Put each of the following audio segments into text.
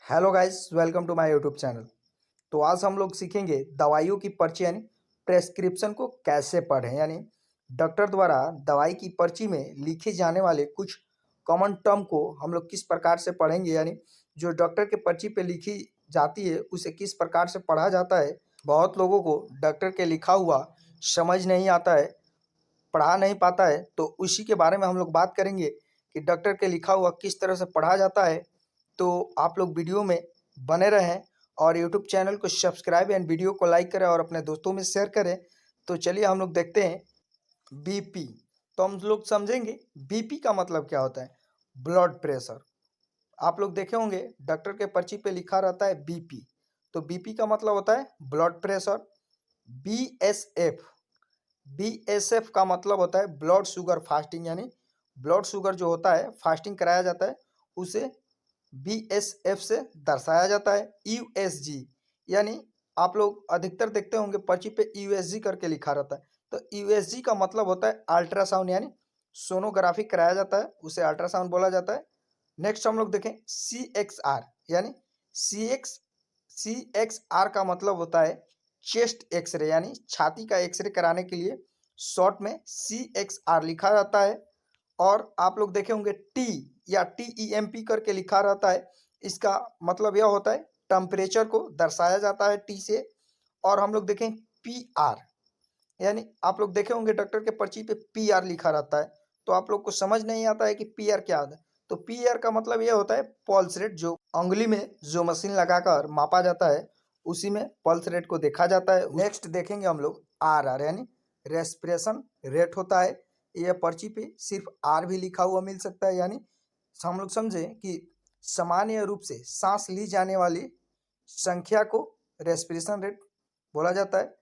Hello guys, welcome to my YouTube channel. तो आज हम लोग सीखेंगे दवाइयों की पर्ची यानी प्रेस्क्रिप्शन को कैसे पढ़ें। यानी डॉक्टर द्वारा दवाई की पर्ची में लिखे जाने वाले कुछ कॉमन टर्म को हम लोग किस प्रकार से पढ़ेंगे, यानी जो डॉक्टर के पर्ची पे लिखी जाती है उसे किस प्रकार से पढ़ा जाता है। बहुत लोगों को डॉक्टर के लिखा हुआ समझ नहीं आता है, पढ़ा नहीं पाता है, तो उसी के बारे में हम लोग बात करेंगे कि डॉक्टर के लिखा हुआ किस तरह से पढ़ा जाता है। तो आप लोग वीडियो में बने रहें और यूट्यूब चैनल को सब्सक्राइब एंड वीडियो को लाइक करें और अपने दोस्तों में शेयर करें। तो चलिए हम लोग देखते हैं बीपी। तो हम लोग समझेंगे बीपी का मतलब क्या होता है। Blood pressure. आप लोग देखे होंगे डॉक्टर के पर्ची पे लिखा रहता है बीपी, तो बीपी का मतलब होता है ब्लड प्रेशर। बीएसएफ, बीएसएफ का मतलब होता है ब्लड शुगर फास्टिंग, यानी ब्लड शुगर जो होता है फास्टिंग कराया जाता है उसे बीएसएफ से दर्शाया जाता है। यूएसजी, यानी आप लोग अधिकतर देखते होंगे पर्ची पे यूएसजी करके लिखा रहता है, तो यूएसजी का मतलब होता है अल्ट्रासाउंड, यानी सोनोग्राफी कराया जाता है उसे अल्ट्रासाउंड बोला जाता है। नेक्स्ट हम लोग देखें सीएक्सआर, यानी सीएक्सआर का मतलब होता है चेस्ट एक्सरे, यानी छाती का एक्सरे कराने के लिए शॉर्ट में सीएक्सआर लिखा जाता है। और आप लोग देखे होंगे टी या टीईएमपी करके लिखा रहता है, इसका मतलब यह होता है टेम्परेचर को दर्शाया जाता है टी से। और हम लोग देखें पीआर, यानी आप लोग देखे होंगे डॉक्टर के पर्ची पे पीआर लिखा रहता है, तो आप लोग को समझ नहीं आता है कि पीआर क्या होता है। तो पीआर का मतलब यह होता है पल्स रेट, जो उंगली में जो मशीन लगाकर मापा जाता है उसी में पल्स रेट को देखा जाता है। नेक्स्ट देखेंगे हम लोग आर, यानी रेस्पिरेशन रेट होता है। यह पर्ची पे सिर्फ आर भी लिखा हुआ मिल सकता है, यानी हम लोग समझें कि सामान्य रूप से सांस ली जाने वाली संख्या को रेस्पिरेशन रेट बोला जाता है।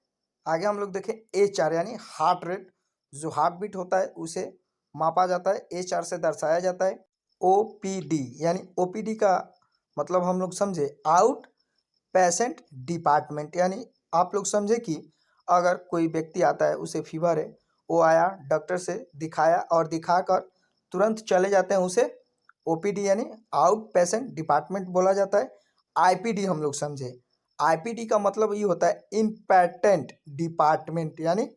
आगे हम लोग देखें एच आर, यानी हार्ट रेट, जो हार्ट बीट होता है उसे मापा जाता है, एच आर से दर्शाया जाता है। ओपीडी, यानी ओपीडी का मतलब हम लोग समझे आउट पेशेंट डिपार्टमेंट, यानी आप लोग समझे कि अगर कोई व्यक्ति आता है उसे फीवर है, वो आया डॉक्टर से दिखाया और दिखाकर तुरंत चले जाते हैं, उसे ओपीडी यानी आउट पेशेंट डिपार्टमेंट बोला जाता है। आईपीडी हम लोग समझे, आईपीडी का मतलब ये होता है इम्पेटेंट डिपार्टमेंट, यानी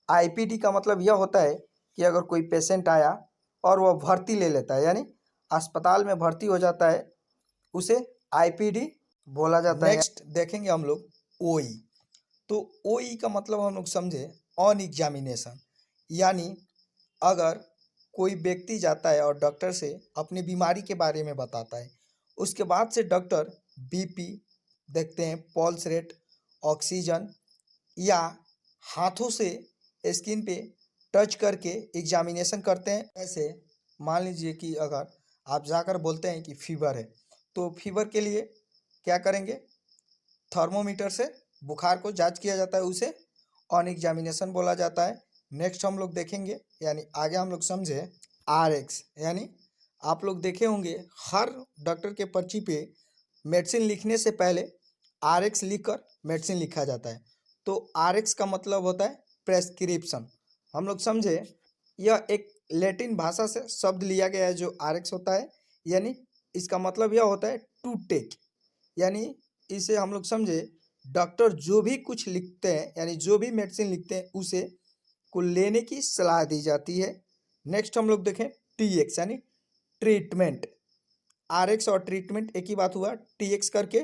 आईपीडी का मतलब यह होता है कि अगर कोई पेशेंट आया और वह भर्ती ले लेता है, यानी अस्पताल में भर्ती हो जाता है, उसे आईपीडी बोला जाता है। नेक्स्ट देखेंगे हम लोग ओई। तो ओई का मतलब हम लोग समझे ऑन एग्जामिनेशन, यानी अगर कोई व्यक्ति जाता है और डॉक्टर से अपनी बीमारी के बारे में बताता है, उसके बाद से डॉक्टर बीपी देखते हैं, पल्स रेट, ऑक्सीजन, या हाथों से स्किन पे टच करके एग्जामिनेशन करते हैं। ऐसे मान लीजिए कि अगर आप जाकर बोलते हैं कि फीवर है, तो फीवर के लिए क्या करेंगे, थर्मोमीटर से बुखार को जांच किया जाता है, उसे ऑन एग्जामिनेशन बोला जाता है। नेक्स्ट हम लोग देखेंगे, यानी आगे हम लोग समझे आरएक्स, यानी आप लोग देखे होंगे हर डॉक्टर के पर्ची पे मेडिसिन लिखने से पहले आरएक्स लिखकर मेडिसिन लिखा जाता है। तो आरएक्स का मतलब होता है प्रेस्क्रिप्शन। हम लोग समझे यह एक लैटिन भाषा से शब्द लिया गया है जो आरएक्स होता है, यानी इसका मतलब यह होता है टू टेक, यानी इसे हम लोग समझे डॉक्टर जो भी कुछ लिखते हैं, यानी जो भी मेडिसिन लिखते हैं उसे को लेने की सलाह दी जाती है। नेक्स्ट हम लोग देखें टीएक्स, यानी ट्रीटमेंट। आरएक्स और ट्रीटमेंट एक ही बात हुआ, टीएक्स करके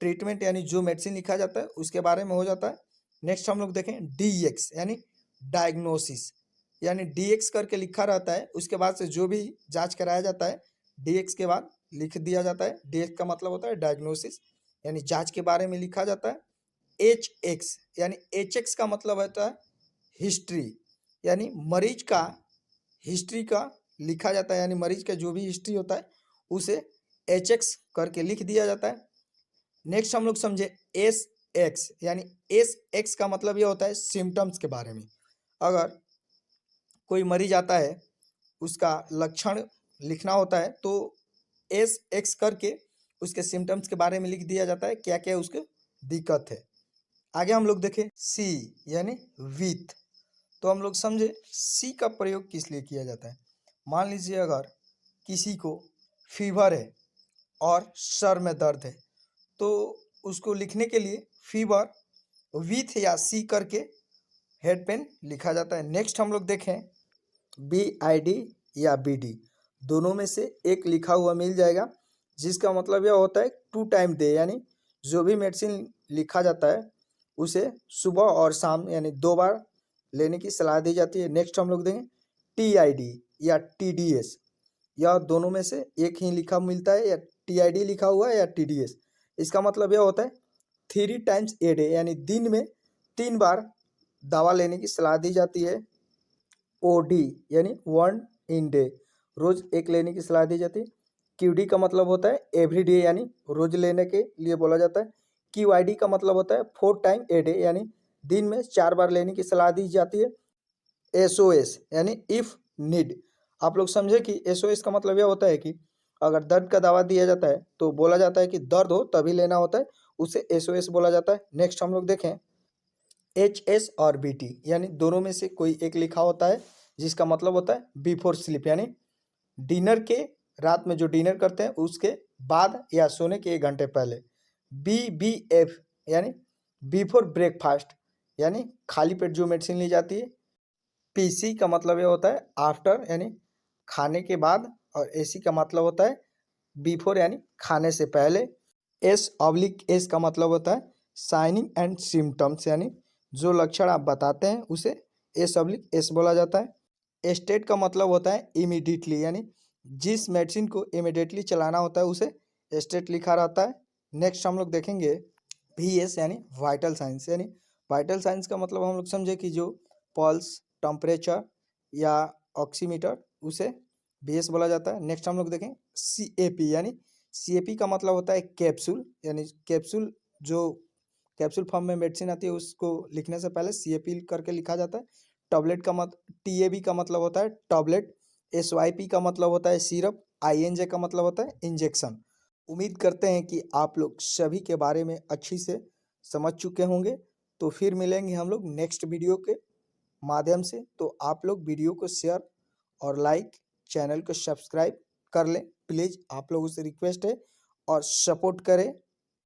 ट्रीटमेंट यानी जो मेडिसिन लिखा जाता है उसके बारे में हो जाता है। नेक्स्ट हम लोग देखें डीएक्स, यानी डायग्नोसिस, यानी डीएक्स करके लिखा रहता है, उसके बाद से जो भी जांच कराया जाता है डीएक्स के बाद लिख दिया जाता है। डीएक्स का मतलब होता है डायग्नोसिस, यानी जांच के बारे में लिखा जाता है। एच एक्स, यानी एच एक्स का मतलब होता है हिस्ट्री, यानी मरीज का हिस्ट्री का लिखा जाता है, यानी मरीज का जो भी हिस्ट्री होता है उसे एच एक्स करके लिख दिया जाता है। नेक्स्ट हम लोग समझे एस एक्स, यानी एस एक्स का मतलब यह होता है सिम्टम्स के बारे में। अगर कोई मरीज आता है उसका लक्षण लिखना होता है, तो एस एक्स करके उसके सिम्टम्स के बारे में लिख दिया जाता है, क्या क्या उसके दिक्कत है। आगे हम लोग देखें सी, यानी विथ। तो हम लोग समझे सी का प्रयोग किस लिए किया जाता है। मान लीजिए अगर किसी को फीवर है और सर में दर्द है, तो उसको लिखने के लिए फीवर विथ या सी करके हेड पेन लिखा जाता है। नेक्स्ट हम लोग देखें BID या BD, दोनों में से एक लिखा हुआ मिल जाएगा, जिसका मतलब यह होता है 2 टाइम दे, यानी जो भी मेडिसिन लिखा जाता है उसे सुबह और शाम यानी 2 बार लेने की सलाह दी जाती है। नेक्स्ट हम लोग देखें TID या TDS, यह दोनों में से एक ही लिखा मिलता है, या TID लिखा हुआ है या TDS। इसका मतलब यह होता है 3 टाइम्स ए डे, यानी दिन में 3 बार दवा लेने की सलाह दी जाती है। OD यानी 1 इन डे, रोज एक लेने की सलाह दी जाती है। QD का मतलब होता है एवरी डे, यानी रोज लेने के लिए बोला जाता है। QID का मतलब होता है 4 टाइम ए डे, यानी दिन में 4 बार लेने की सलाह दी जाती है। SOS यानी इफ नीड, आप लोग समझे कि SOS का मतलब यह होता है कि अगर दर्द का दवा दिया जाता है तो बोला जाता है कि दर्द हो तभी लेना होता है, उसे SOS बोला जाता है। नेक्स्ट हम लोग देखें HS और BT, यानी दोनों में से कोई एक लिखा होता है, जिसका मतलब होता है बिफोर स्लीप, यानी डिनर के, रात में जो डिनर करते हैं उसके बाद या सोने के 1 घंटे पहले। BBF यानी बिफोर ब्रेकफास्ट, यानी खाली पेट जो मेडिसिन ली जाती है। PC का मतलब ये होता है आफ्टर, यानी खाने के बाद, और AC का मतलब होता है बिफोर, यानी खाने से पहले। S/S का मतलब होता है साइनिंग एंड सिम्टम्स, यानी जो लक्षण आप बताते हैं उसे S/S बोला जाता है। स्टेट का मतलब होता है इमीडिएटली, यानी जिस मेडिसिन को इमीडिएटली चलाना होता है उसे स्टेट लिखा रहता है। नेक्स्ट हम लोग देखेंगे VS यानी वाइटल साइंस, यानी वाइटल साइंस का मतलब हम लोग समझे कि जो पल्स, टेम्परेचर या ऑक्सीमीटर, उसे VS बोला जाता है। नेक्स्ट हम लोग देखें CAP, यानी CAP का मतलब होता है कैप्सूल, यानी कैप्सूल, जो कैप्सूल फॉर्म में मेडिसिन आती है उसको लिखने से पहले CAP करके लिखा जाता है। टैबलेट का TAB का मतलब होता है टैबलेट। SYP का मतलब होता है सिरप। INJ का मतलब होता है इंजेक्शन। उम्मीद करते हैं कि आप लोग सभी के बारे में अच्छी से समझ चुके होंगे। तो फिर मिलेंगे हम लोग नेक्स्ट वीडियो के माध्यम से। तो आप लोग वीडियो को शेयर और लाइक, चैनल को सब्सक्राइब कर लें प्लीज़, आप लोगों से रिक्वेस्ट है, और सपोर्ट करें।